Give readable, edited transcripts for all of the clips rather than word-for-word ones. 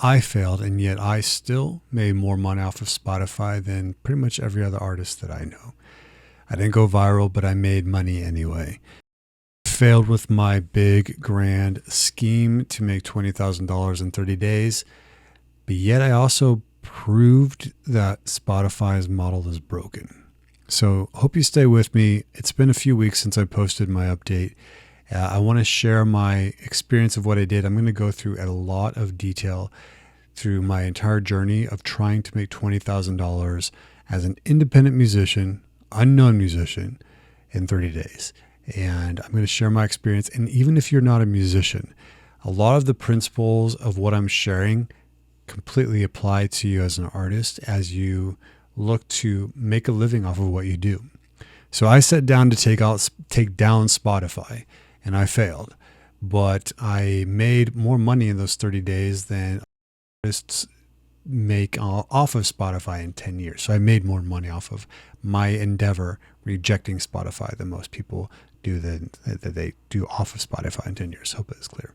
I failed, and yet I still made more money off of Spotify than pretty much every other artist that I know. I didn't go viral, but I made money anyway. Failed with my big grand scheme to make $20,000 in 30 days, but yet I also proved that Spotify's model is broken. So hope you stay with me. It's been a few weeks since I posted my update. I want to share my experience of what I did. I'm going to go through a lot of detail through my entire journey of trying to make $20,000 as an independent musician, unknown musician, in 30 days. And I'm going to share my experience. And even if you're not a musician, a lot of the principles of what I'm sharing completely apply to you as an artist as you look to make a living off of what you do. So I sat down to take down Spotify, and I failed, but I made more money in those 30 days than artists make off of Spotify in 10 years. So I made more money off of my endeavor rejecting Spotify than most people do that they do off of Spotify in 10 years. Hope that's clear.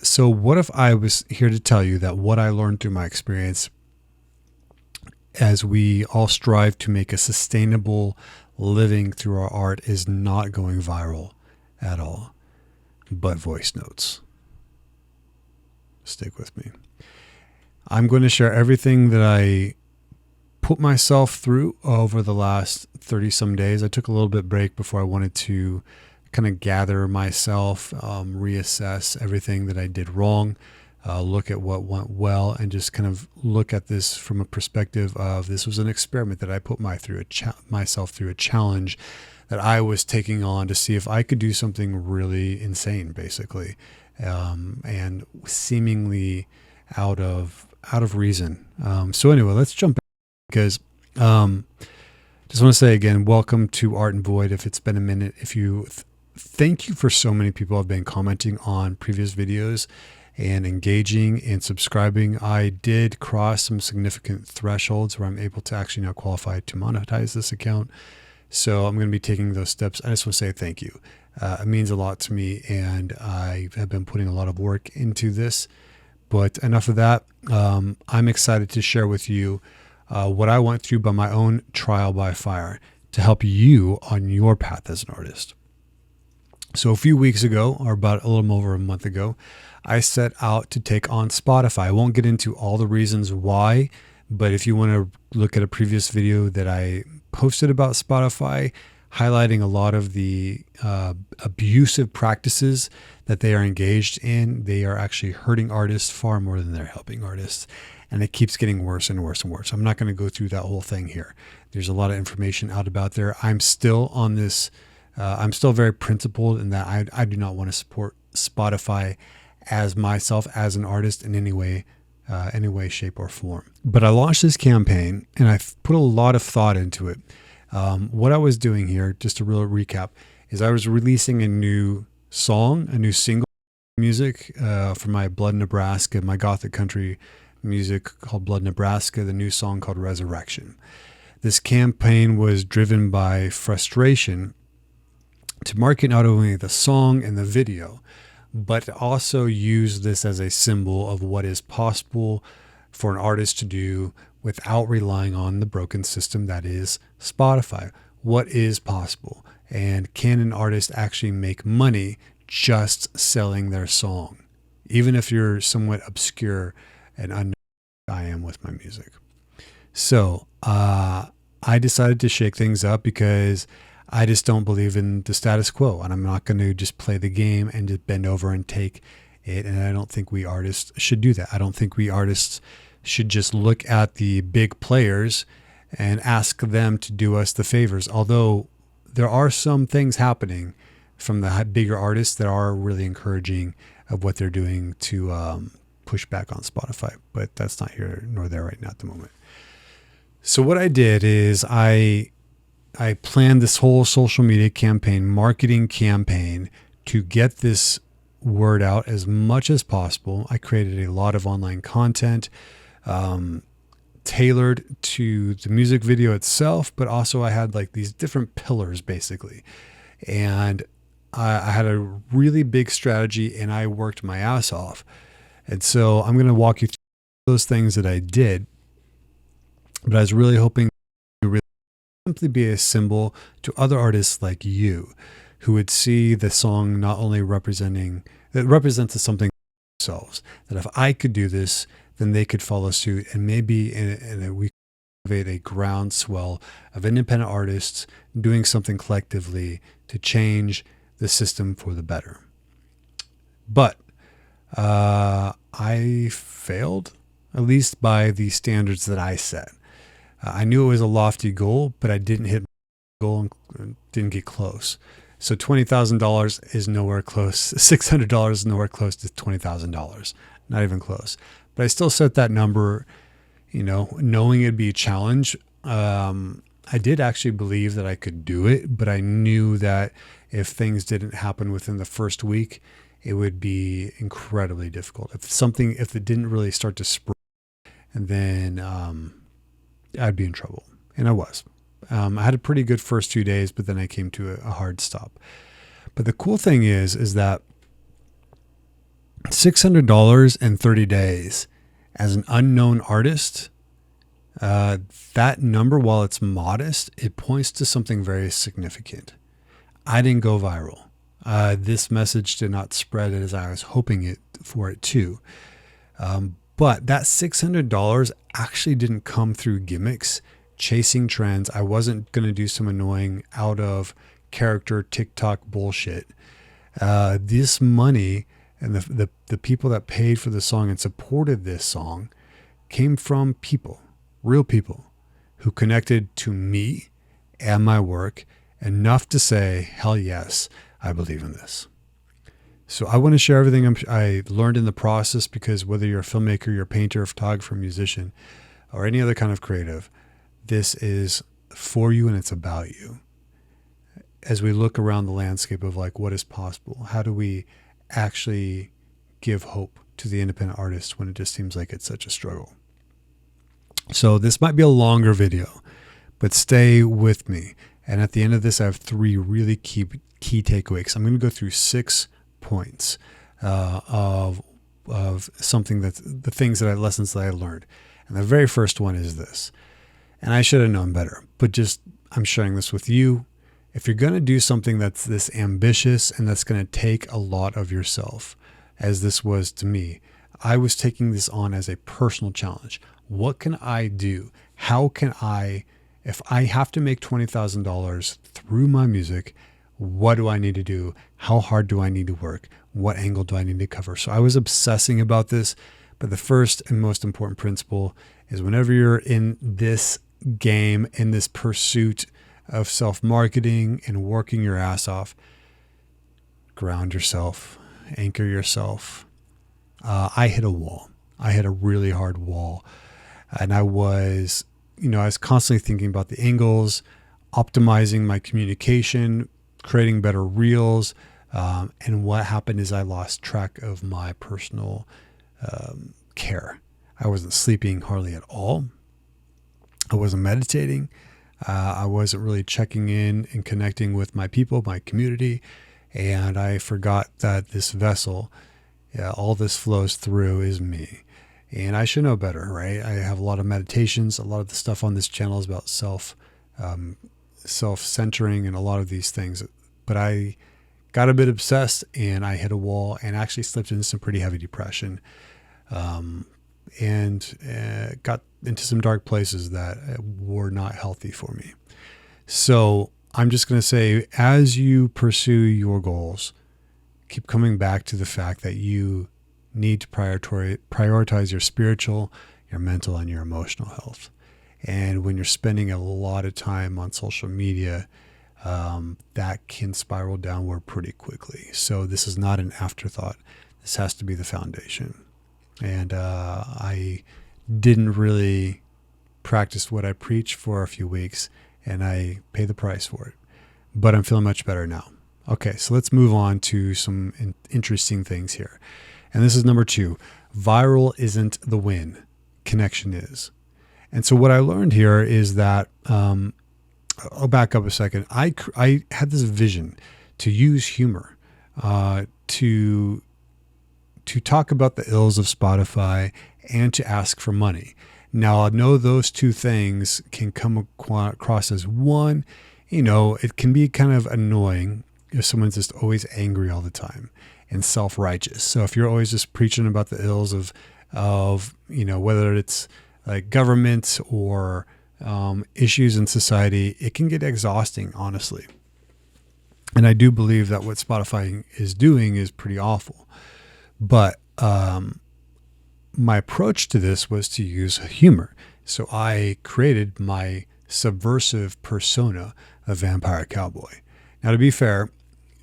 So what if I was here to tell you that what I learned through my experience as we all strive to make a sustainable living through our art is not going viral at all, but voice notes. Stick with me. I'm going to share everything that I put myself through over the last 30 some days. I took a little bit break before I wanted to kind of gather myself, reassess everything that I did wrong, look at what went well, and just kind of look at this from a perspective of this was an experiment that I put myself through a challenge that I was taking on to see if I could do something really insane, basically, and seemingly out of reason. So anyway, let's jump in because just want to say again, welcome to Art and Void. If it's been a minute, thank you for so many people have been commenting on previous videos and engaging and subscribing. I did cross some significant thresholds where I'm able to actually now qualify to monetize this account. So I'm going to be taking those steps. I just want to say thank you. It means a lot to me, and I have been putting a lot of work into this. But enough of that. I'm excited to share with you what I went through by my own trial by fire to help you on your path as an artist. So a few weeks ago, or about a little over a month ago, I set out to take on Spotify. I won't get into all the reasons why, but if you want to look at a previous video that I posted about Spotify, highlighting a lot of the abusive practices that they are engaged in, they are actually hurting artists far more than they're helping artists. And it keeps getting worse and worse and worse. I'm not going to go through that whole thing here. There's a lot of information out about there. I'm still on this. I'm still very principled in that I do not want to support Spotify as myself as an artist in any way, shape, or form. But I launched this campaign and I put a lot of thought into it. What I was doing here, just a real recap, is I was releasing a new song, a new single music for my Blood Nebraska, my Gothic country music called Blood Nebraska, the new song called Resurrection. This campaign was driven by frustration to market not only the song and the video, but also use this as a symbol of what is possible for an artist to do without relying on the broken system that is Spotify. What is possible? And can an artist actually make money just selling their song? Even if you're somewhat obscure and unknown, I am with my music. So I decided to shake things up because I just don't believe in the status quo, and I'm not going to just play the game and just bend over and take it. And I don't think we artists should do that. I don't think we artists should just look at the big players and ask them to do us the favors. Although there are some things happening from the bigger artists that are really encouraging of what they're doing to push back on Spotify, but that's not here nor there right now at the moment. So what I did is I planned this whole social media campaign, marketing campaign, to get this word out as much as possible. I created a lot of online content tailored to the music video itself, but also I had like these different pillars basically. And I had a really big strategy and I worked my ass off And so I'm going to walk you through those things that I did, but I was really hoping to really simply be a symbol to other artists like you who would see the song not only representing, that represents something themselves, that if I could do this, then they could follow suit, and maybe we cultivate a groundswell of independent artists doing something collectively to change the system for the better. But I failed, at least by the standards that I set. I knew it was a lofty goal, but I didn't hit my goal and didn't get close. So $20,000 is nowhere close. $600 is nowhere close to $20,000. Not even close. But I still set that number, knowing it'd be a challenge. I did actually believe that I could do it, but I knew that if things didn't happen within the first week, it would be incredibly difficult. If it didn't really start to spread, and then I'd be in trouble. And I was. I had a pretty good first 2 days, but then I came to a hard stop. But the cool thing is that $600 in 30 days as an unknown artist, that number, while it's modest, it points to something very significant. I didn't go viral. This message did not spread as I was hoping for it to. But that $600 actually didn't come through gimmicks, chasing trends. I wasn't going to do some annoying out of character TikTok bullshit. This money and the people that paid for the song and supported this song came from people, real people, who connected to me and my work enough to say, hell yes, I believe in this. So I want to share everything I learned in the process, because whether you're a filmmaker, you're a painter, a photographer, musician, or any other kind of creative, this is for you and it's about you. As we look around the landscape of what is possible, how do we actually give hope to the independent artist when it just seems like it's such a struggle? So this might be a longer video, but stay with me. And at the end of this, I have 3 really key takeaways. I'm going to go through 6 points of something lessons that I learned. And the very first one is this, and I should have known better, but I'm sharing this with you. If you're going to do something that's this ambitious and that's going to take a lot of yourself, as this was to me, I was taking this on as a personal challenge. What can I do? How can if I have to make $20,000 through my music, what do I need to do? How hard do I need to work? What angle do I need to cover? So I was obsessing about this, but the first and most important principle is whenever you're in this game, in this pursuit of self-marketing and working your ass off, ground yourself, anchor yourself. I hit a wall. I hit a really hard wall, and I was constantly thinking about the angles, optimizing my communication, creating better reels. And what happened is I lost track of my personal care. I wasn't sleeping hardly at all. I wasn't meditating. I wasn't really checking in and connecting with my people, my community. And I forgot that this vessel, all this flows through, is me. And I should know better, right? I have a lot of meditations. A lot of the stuff on this channel is about self-centering and a lot of these things. But I got a bit obsessed and I hit a wall and actually slipped into some pretty heavy depression, and got into some dark places that were not healthy for me. So I'm just going to say, as you pursue your goals, keep coming back to the fact that you need to prioritize your spiritual, your mental, and your emotional health. And when you're spending a lot of time on social media, that can spiral downward pretty quickly. So this is not an afterthought. This has to be the foundation. And I didn't really practice what I preach for a few weeks, and I pay the price for it. But I'm feeling much better now. Okay, so let's move on to some interesting things here. And this is number 2. Viral isn't the win. Connection is. And so what I learned here is that, I'll back up a second. I had this vision to use humor to to talk about the ills of Spotify and to ask for money. Now, I know those two things can come across as one. It can be kind of annoying if someone's just always angry all the time and self-righteous. So if you're always just preaching about the ills of whether it's like government or issues in society, it can get exhausting, honestly. And I do believe that what Spotify is doing is pretty awful. But my approach to this was to use humor. So I created my subversive persona of Vampire Cowboy. Now, to be fair,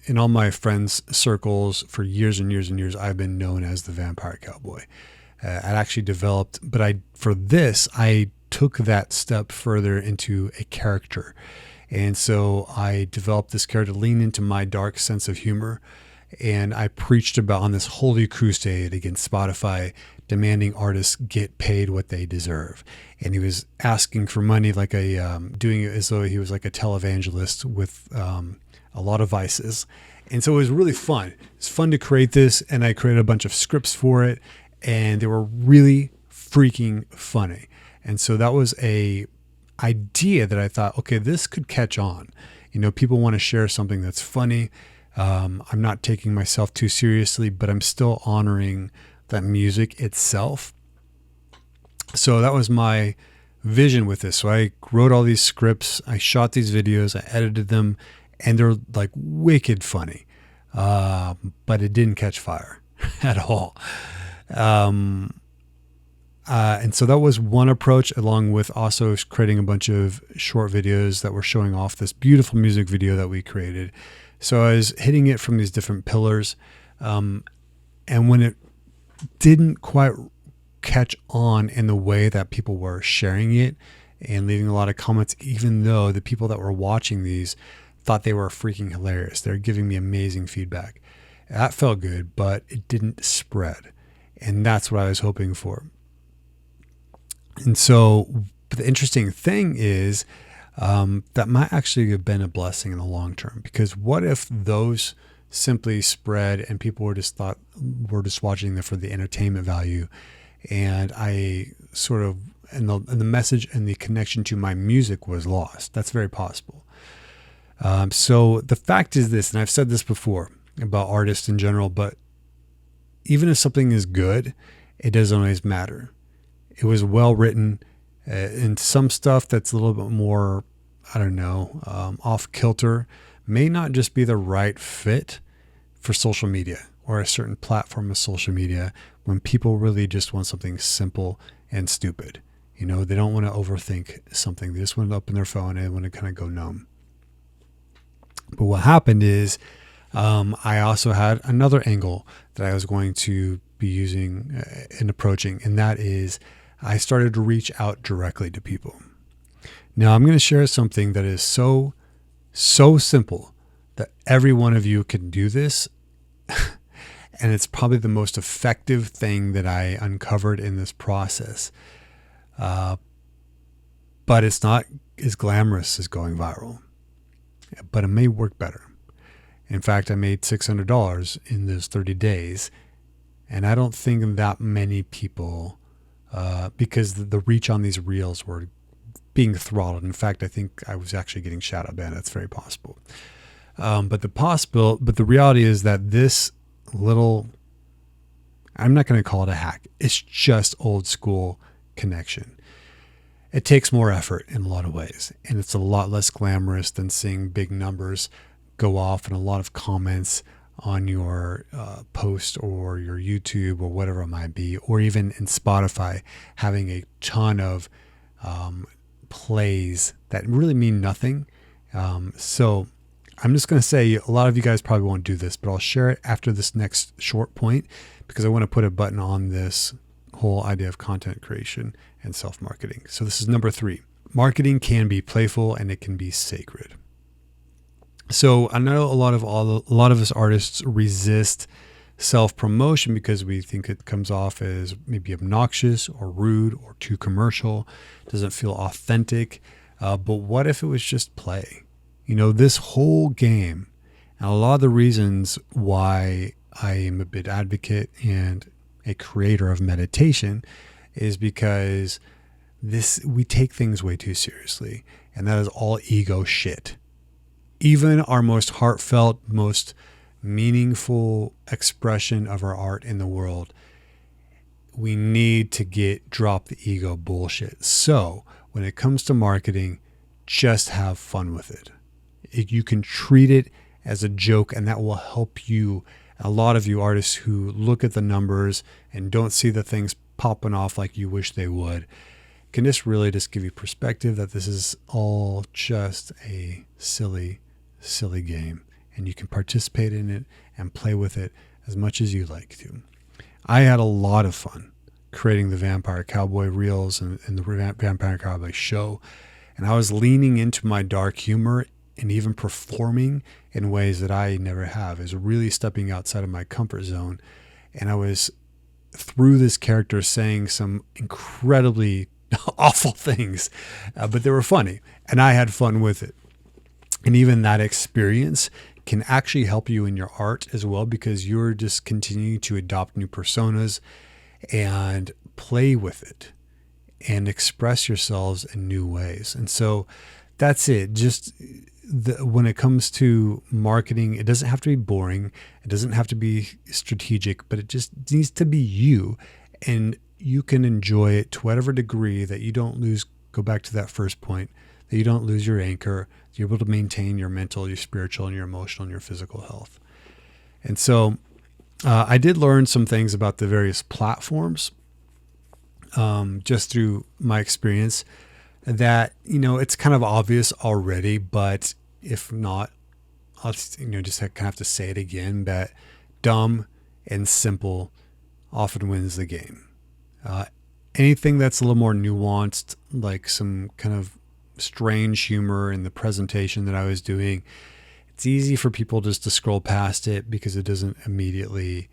in all my friends' circles for years and years and years, I've been known as the Vampire Cowboy. I'd actually developed, but I took that step further into a character. And so I developed this character, lean into my dark sense of humor. And I preached about on this holy crusade against Spotify, demanding artists get paid what they deserve. And he was asking for money, like doing it as though he was like a televangelist with a lot of vices. And so it was really fun. It's fun to create this. And I created a bunch of scripts for it, and they were really freaking funny. And so that was a idea that I thought, okay, this could catch on. People want to share something that's funny. I'm not taking myself too seriously, but I'm still honoring that music itself. So that was my vision with this. So I wrote all these scripts, I shot these videos, I edited them, and they're like wicked funny. But it didn't catch fire at all. And so that was one approach, along with also creating a bunch of short videos that were showing off this beautiful music video that we created. So I was hitting it from these different pillars. And when it didn't quite catch on in the way that people were sharing it and leaving a lot of comments, even though the people that were watching these thought they were freaking hilarious, they're giving me amazing feedback. That felt good, but it didn't spread. And that's what I was hoping for. And so the interesting thing is that might actually have been a blessing in the long term, because what if those simply spread and people were just watching them for the entertainment value, and I sort of, and the message and the connection to my music was lost. That's very possible. So the fact is this, and I've said this before about artists in general, but even if something is good, it doesn't always matter. It was well written, and some stuff that's a little bit more, off kilter may not just be the right fit for social media or a certain platform of social media, when people really just want something simple and stupid. They don't want to overthink something. They just want to open their phone and they want to kind of go numb. But what happened is I also had another angle that I was going to be using and approaching, and that is I started to reach out directly to people. Now I'm going to share something that is so simple that every one of you can do this. And it's probably the most effective thing that I uncovered in this process. But it's not as glamorous as going viral, but it may work better. In fact, I made $600 in those 30 days. And I don't think that many people, because the reach on these reels were being throttled. In fact, I think I was actually getting shadow banned. That's very possible. But the reality is that this little, I'm not going to call it a hack. It's just old school connection. It takes more effort in a lot of ways, and it's a lot less glamorous than seeing big numbers go off and a lot of comments on your post or your YouTube or whatever it might be, or even in Spotify, having a ton of plays that really mean nothing. So I'm just going to say a lot of you guys probably won't do this, but I'll share it after this next short point, because I want to put a button on this whole idea of content creation and self-marketing. So this is number 3. Marketing can be playful and it can be sacred. So I know a lot of us artists resist self-promotion because we think it comes off as maybe obnoxious or rude or too commercial, doesn't feel authentic. But what if it was just play? This whole game, and a lot of the reasons why I am a big advocate and a creator of meditation is because we take things way too seriously, and that is all ego shit. Even our most heartfelt, most meaningful expression of our art in the world, we need to drop the ego bullshit. So when it comes to marketing, just have fun with it. You can treat it as a joke, and that will help you. A lot of you artists who look at the numbers and don't see the things popping off like you wish they would, can just really just give you perspective that this is all just a silly game, and you can participate in it and play with it as much as you like to. I had a lot of fun creating the Vampire Cowboy reels and the Vampire Cowboy show, and I was leaning into my dark humor and even performing in ways that I never have. It was really stepping outside of my comfort zone, and I was, through this character, saying some incredibly awful things, but they were funny, and I had fun with it. And even that experience can actually help you in your art as well, because you're just continuing to adopt new personas and play with it and express yourselves in new ways. And so that's it. Just when it comes to marketing, it doesn't have to be boring. It doesn't have to be strategic, but it just needs to be you. And you can enjoy it to whatever degree that you don't lose. Go back to that first point, that you don't lose your anchor. You're able to maintain your mental, your spiritual, and your emotional, and your physical health. And so I did learn some things about the various platforms just through my experience that, it's kind of obvious already, but if not, I'll just kind of have to say it again, that dumb and simple often wins the game. Anything that's a little more nuanced, like some kind of strange humor in the presentation that I was doing, it's easy for people just to scroll past it because it doesn't immediately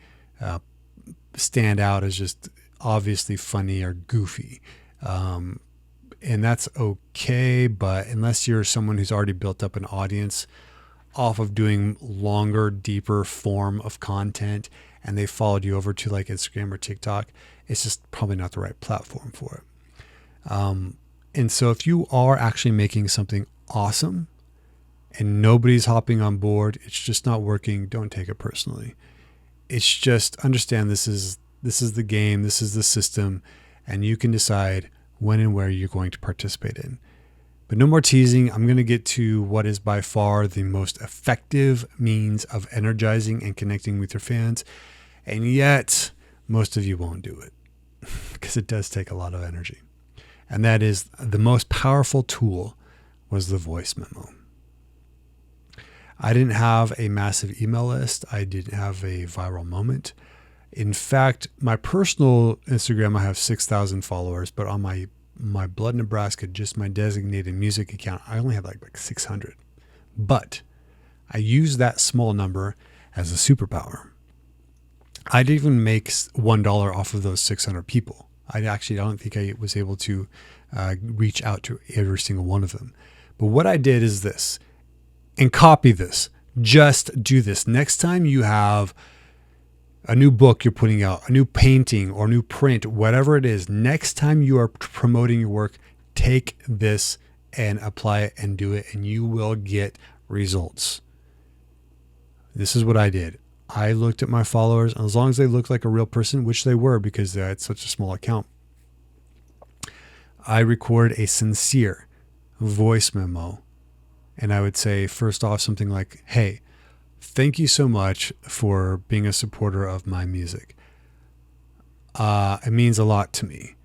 stand out as just obviously funny or goofy. And that's okay, but unless you're someone who's already built up an audience off of doing longer, deeper form of content, and they followed you over to like Instagram or TikTok, it's just probably not the right platform for it. And so if you are actually making something awesome and nobody's hopping on board, it's just not working, don't take it personally. It's just understand this is the game, this is the system, and you can decide when and where you're going to participate in. But no more teasing. I'm going to get to what is by far the most effective means of energizing and connecting with your fans. And yet, most of you won't do it because it does take a lot of energy. And that is the most powerful tool was the voice memo. I didn't have a massive email list. I didn't have a viral moment. In fact, my personal Instagram, I have 6,000 followers, but on my Blood Nebraska, just my designated music account, I only have like 600. But I use that small number as a superpower. I didn't even make $1 off of those 600 people. I don't think I was able to reach out to every single one of them. But what I did is this, and copy this. Just do this. Next time you have a new book you're putting out, a new painting or new print, whatever it is, next time you are promoting your work, take this and apply it and do it, and you will get results. This is what I did. I looked at my followers, and as long as they looked like a real person, which they were because they had such a small account, I recorded a sincere voice memo. And I would say, first off, something like, hey, thank you so much for being a supporter of my music. It means a lot to me.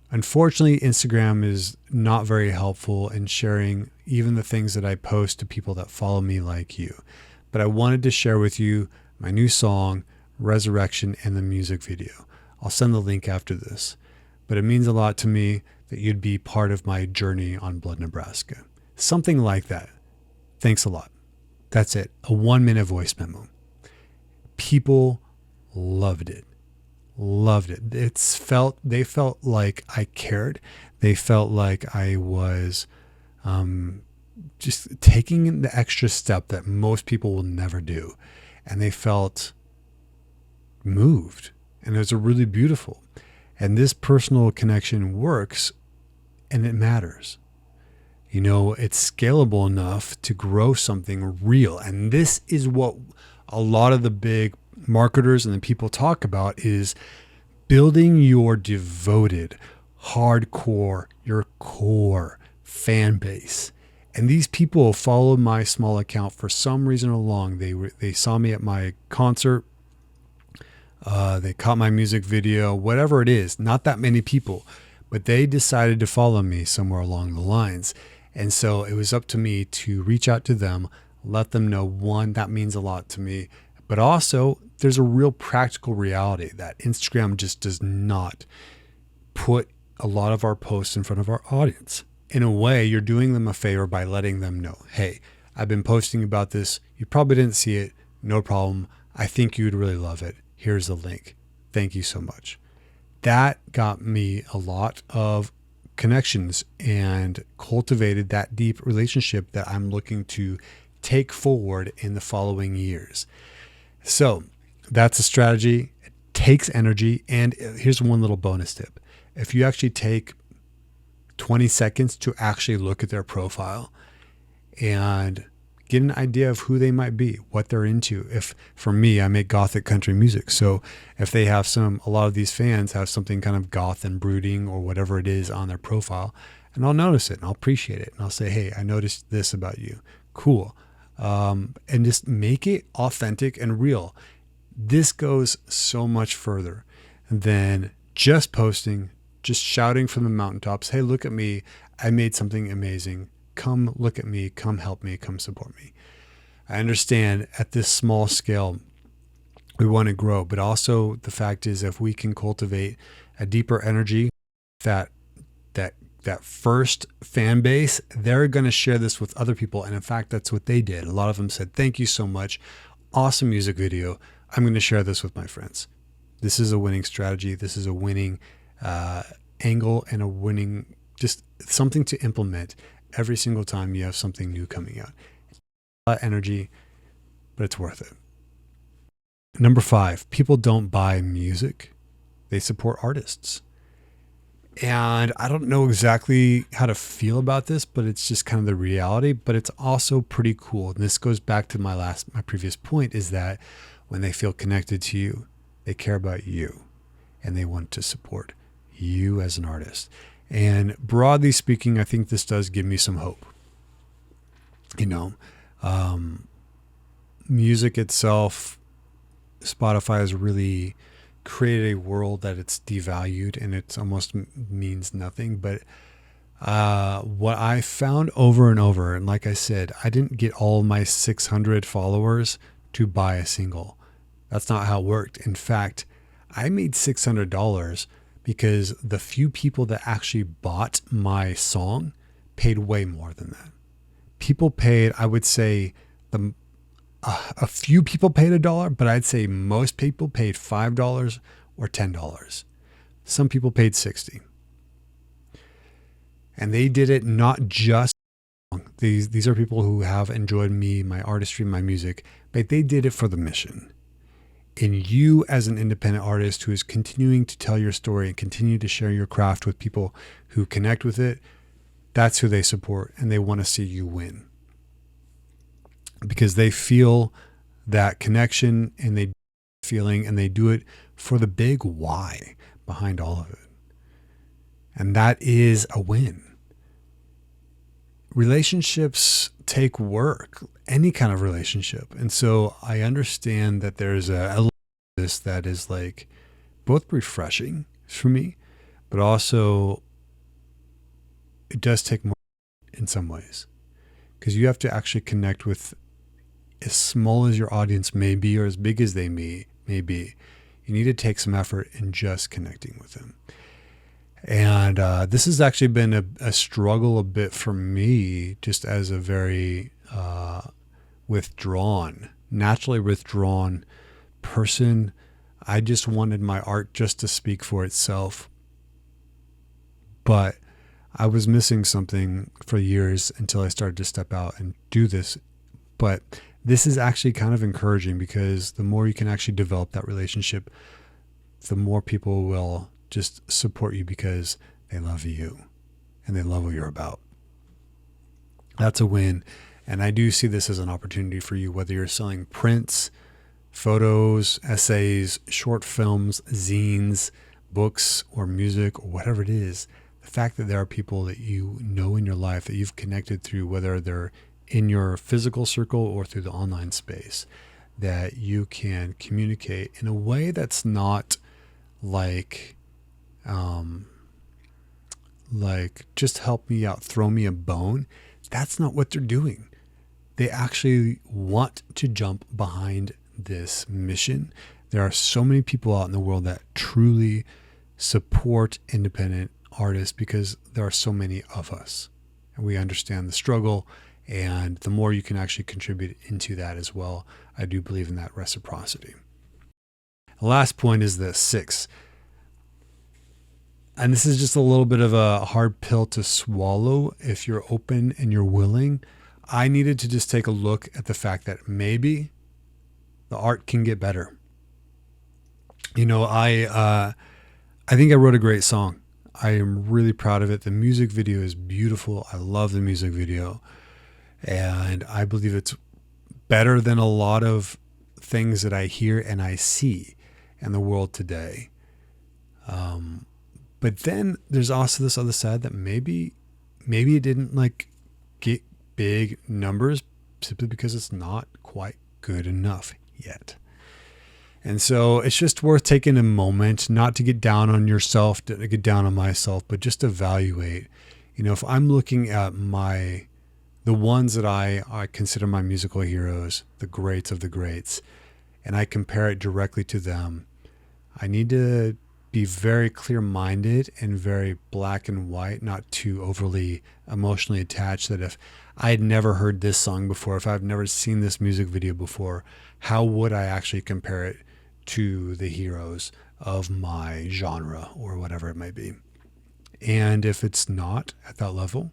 Unfortunately, Instagram is not very helpful in sharing even the things that I post to people that follow me like you. But I wanted to share with you my new song, Resurrection, and the music video. I'll send the link after this. But it means a lot to me that you'd be part of my journey on Blood Nebraska. Something like that. Thanks a lot. That's it. A 1-minute voice memo. People loved it. Loved it. They felt like I cared. They felt like I was just taking the extra step that most people will never do. and they felt moved, and it was a really beautiful. And this personal connection works, and it matters. It's scalable enough to grow something real. And this is what a lot of the big marketers and the people talk about, is building your devoted, hardcore, your core fan base. And these people followed my small account for some reason along. They saw me at my concert. They caught my music video, whatever it is. Not that many people, but they decided to follow me somewhere along the lines. And so it was up to me to reach out to them, let them know, one, that means a lot to me, but also there's a real practical reality that Instagram just does not put a lot of our posts in front of our audience. In a way, you're doing them a favor by letting them know, hey, I've been posting about this. You probably didn't see it. No problem. I think you'd really love it. Here's the link. Thank you so much. That got me a lot of connections and cultivated that deep relationship that I'm looking to take forward in the following years. So that's a strategy. It takes energy. And here's one little bonus tip. If you actually take 20 seconds to actually look at their profile and get an idea of who they might be, what they're into. If, for me, I make gothic country music. So if they have a lot of these fans have something kind of goth and brooding or whatever it is on their profile, and I'll notice it and I'll appreciate it. And I'll say, hey, I noticed this about you. Cool. And just make it authentic and real. This goes so much further than just posting, just shouting from the mountaintops, hey, look at me. I made something amazing. Come look at me, come help me, come support me. I understand at this small scale, we want to grow, but also the fact is if we can cultivate a deeper energy, that first fan base, they're going to share this with other people. And in fact, that's what they did. A lot of them said, thank you so much. Awesome music video. I'm going to share this with my friends. This is a winning strategy. This is a winning angle and a winning, just something to implement every single time you have something new coming out. A lot of energy, but it's worth it. Number 5, people don't buy music. They support artists. And I don't know exactly how to feel about this, but it's just kind of the reality, but it's also pretty cool. And this goes back to my previous point, is that when they feel connected to you, they care about you and they want to support you as an artist. And broadly speaking, I think this does give me some hope. Music itself, Spotify has really created a world that it's devalued and it almost means nothing. But what I found over and over, and like I said, I didn't get all my 600 followers to buy a single. That's not how it worked. In fact, I made $600 because the few people that actually bought my song paid way more than that. People paid, I would say, a few people paid $1, but I'd say most people paid $5 or $10. Some people paid $60. And they did it not just, these are people who have enjoyed me, my artistry, my music, but they did it for the mission. And you as an independent artist who is continuing to tell your story and continue to share your craft with people who connect with it, that's who they support, and they want to see you win. Because they feel that connection and they do it for the big why behind all of it. And that is a win. Relationships take work, any kind of relationship. And so I understand that there's a element of this that is like both refreshing for me, but also it does take more in some ways, because you have to actually connect with, as small as your audience may be or as big as they may be, you need to take some effort in just connecting with them. And this has actually been a struggle a bit for me, just as a very naturally withdrawn person. I just wanted my art just to speak for itself. But I was missing something for years until I started to step out and do this. But this is actually kind of encouraging, because the more you can actually develop that relationship, the more people will just support you because they love you and they love what you're about. That's a win. And I do see this as an opportunity for you, whether you're selling prints, photos, essays, short films, zines, books, or music, or whatever it is. The fact that there are people that you know in your life that you've connected through, whether they're in your physical circle or through the online space, that you can communicate in a way that's not like just help me out, throw me a bone. That's not what they're doing. They actually want to jump behind this mission. There are so many people out in the world that truly support independent artists because there are so many of us, and we understand the struggle. And the more you can actually contribute into that as well, I do believe in that reciprocity. The last point is the 6. And this is just a little bit of a hard pill to swallow if you're open and you're willing. I needed to just take a look at the fact that maybe the art can get better. You know, I think I wrote a great song. I am really proud of it. The music video is beautiful. I love the music video. And I believe it's better than a lot of things that I hear and I see in the world today. But then there's also this other side that maybe it didn't get big numbers simply because it's not quite good enough yet. And so it's just worth taking a moment, not to get down on yourself, to get down on myself, but just evaluate. You know, if I'm looking at the ones that I consider my musical heroes, the greats of the greats, and I compare it directly to them, I need to be very clear-minded and very black and white, not too overly emotionally attached, that if I had never heard this song before, if I've never seen this music video before, how would I actually compare it to the heroes of my genre or whatever it may be? And if it's not at that level,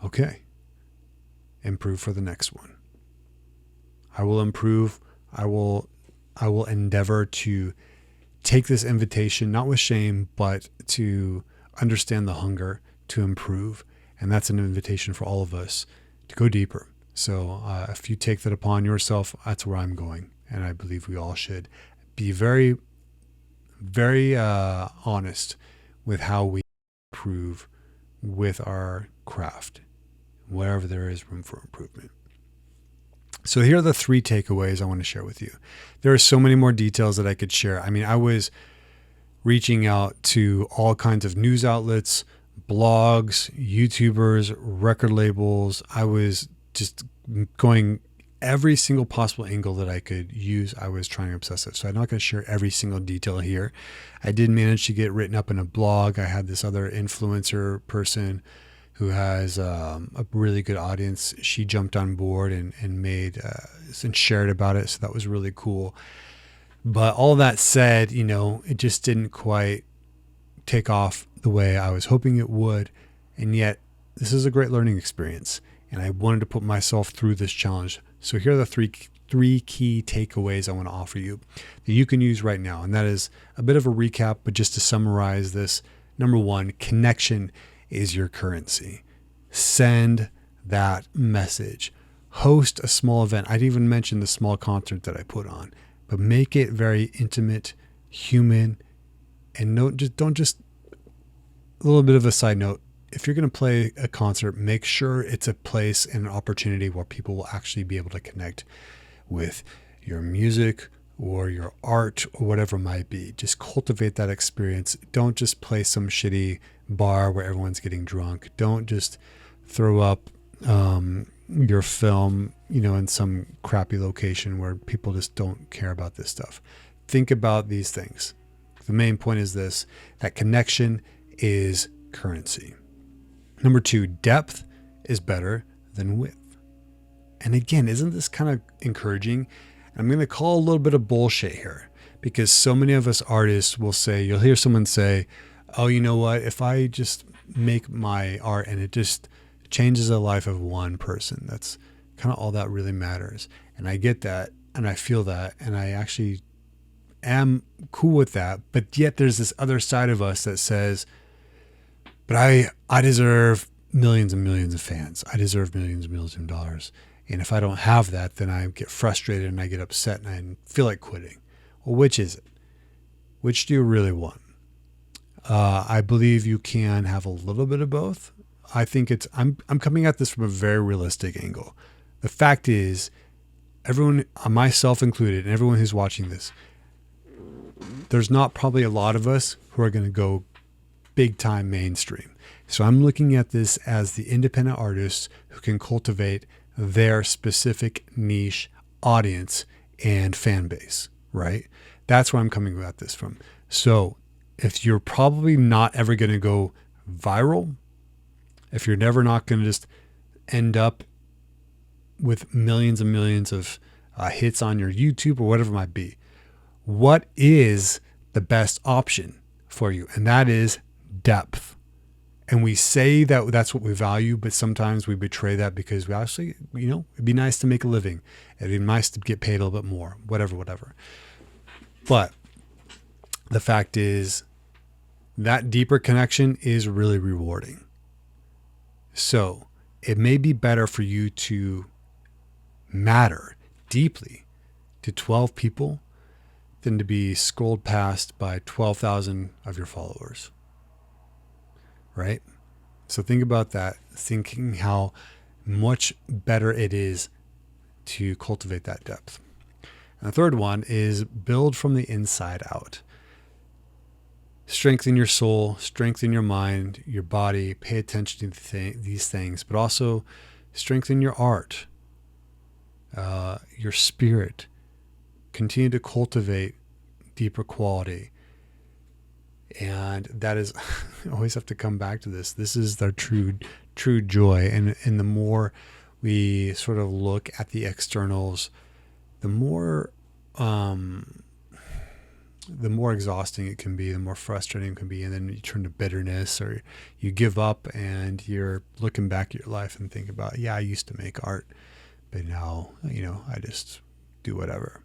okay, improve for the next one. I will improve. I will endeavor to take this invitation, not with shame, but to understand the hunger to improve. And that's an invitation for all of us to go deeper. So if you take that upon yourself, that's where I'm going. And I believe we all should be very, very honest with how we improve with our craft, wherever there is room for improvement. So here are the 3 takeaways I want to share with you. There are so many more details that I could share. I mean, I was reaching out to all kinds of news outlets, blogs, YouTubers, record labels. I was just going every single possible angle that I could use. I was trying to obsess it. So I'm not going to share every single detail here. I did manage to get written up in a blog. I had this other influencer person who has a really good audience. She jumped on board and made and shared about it. So that was really cool. But all that said, you know, it just didn't quite take off the way I was hoping it would. And yet this is a great learning experience. And I wanted to put myself through this challenge. So here are the three key takeaways I want to offer you that you can use right now. And that is a bit of a recap, but just to summarize this. Number 1, connection is your currency. Send that message. Host a small event. I'd even mentioned the small concert that I put on, but make it very intimate, human, and don't just a little bit of a side note. If you're going to play a concert, make sure it's a place and an opportunity where people will actually be able to connect with your music or your art or whatever it might be. Just cultivate that experience. Don't just play some shitty bar where everyone's getting drunk. Don't just throw up your film, you know, in some crappy location where people just don't care about this stuff. Think about these things. The main point is this, that connection is currency. Number 2, depth is better than width. And again, isn't this kind of encouraging? I'm going to call a little bit of bullshit here, because so many of us artists will say, you'll hear someone say, oh, you know what? If I just make my art and it just changes the life of one person, that's kind of all that really matters. And I get that, and I feel that, and I actually am cool with that. But yet there's this other side of us that says, but I deserve millions and millions of fans. I deserve millions and millions of dollars. And if I don't have that, then I get frustrated and I get upset and I feel like quitting. Well, which is it? Which do you really want? I believe you can have a little bit of both. I think I'm coming at this from a very realistic angle. The fact is, everyone, myself included, and everyone who's watching this, there's not probably a lot of us who are going to go big time mainstream. So I'm looking at this as the independent artists who can cultivate their specific niche audience and fan base, right? That's where I'm coming at this from. So if you're probably not ever going to go viral, if you're never not going to just end up with millions and millions of hits on your YouTube or whatever it might be, what is the best option for you? And that is depth. And we say that that's what we value, but sometimes we betray that because we actually, it'd be nice to make a living. It'd be nice to get paid a little bit more, whatever. But the fact is that deeper connection is really rewarding. So it may be better for you to matter deeply to 12 people than to be scrolled past by 12,000 of your followers. Right? So think about that, thinking how much better it is to cultivate that depth. And the third one is build from the inside out. Strengthen your soul, strengthen your mind, your body, pay attention to these things, but also strengthen your art, your spirit. Continue to cultivate deeper quality. And that is, I always have to come back to this. This is their true joy. And the more we sort of look at the externals, the more exhausting it can be, the more frustrating it can be. And then you turn to bitterness, or you give up and you're looking back at your life and think about, yeah, I used to make art, but now, I just do whatever.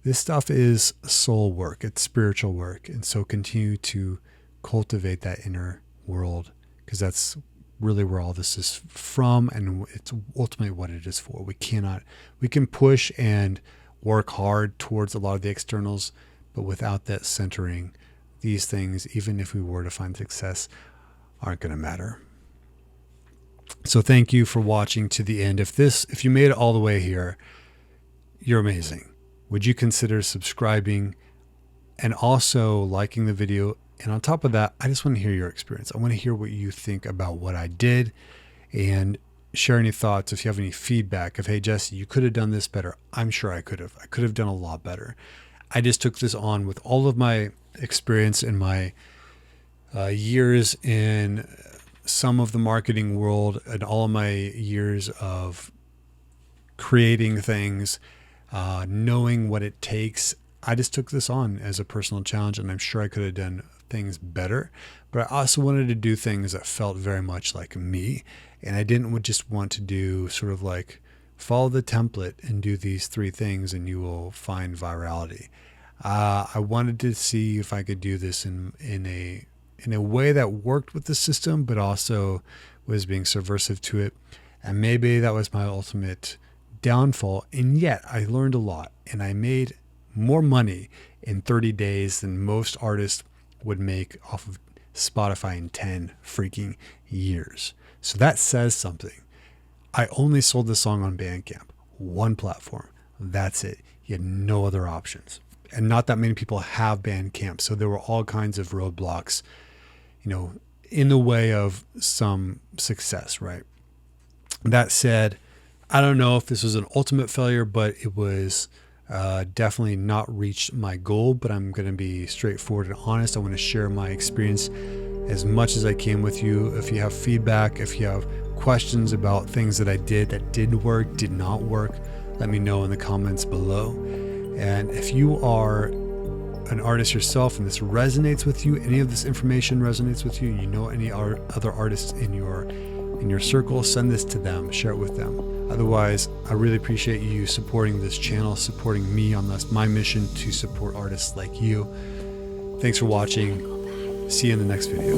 This stuff is soul work. It's spiritual work. And so continue to cultivate that inner world, because that's really where all this is from. And it's ultimately what it is for. We can push and work hard towards a lot of the externals, but without that centering, these things, even if we were to find success, aren't going to matter. So thank you for watching to the end. If you made it all the way here, you're amazing. Would you consider subscribing and also liking the video? And on top of that, I just want to hear your experience. I want to hear what you think about what I did, and share any thoughts. If you have any feedback of, hey, Jesse, you could have done this better. I'm sure I could have. I could have done a lot better. I just took this on with all of my experience in my years in some of the marketing world and all of my years of creating things, knowing what it takes. I just took this on as a personal challenge, and I'm sure I could have done things better, but I also wanted to do things that felt very much like me. And I didn't just want to do sort of like follow the template and do these 3 things and you will find virality. I wanted to see if I could do this in a way that worked with the system, but also was being subversive to it. And maybe that was my ultimate downfall. And yet I learned a lot, and I made more money in 30 days than most artists would make off of Spotify in 10 freaking years. So that says something. I only sold the song on Bandcamp, one platform. That's it. You had no other options. And not that many people have Bandcamp. So there were all kinds of roadblocks, in the way of some success, right? That said, I don't know if this was an ultimate failure, but it was definitely not reached my goal. But I'm going to be straightforward and honest. I want to share my experience as much as I can with you. If you have feedback, if you have questions about things that I did that did work, did not work, let me know in the comments below. And if you are an artist yourself and this resonates with you, any of this information resonates with you, any other artists in your circle, send this to them, share it with them. Otherwise, I really appreciate you supporting this channel, supporting me on my mission to support artists like you. Thanks for watching. See you in the next video.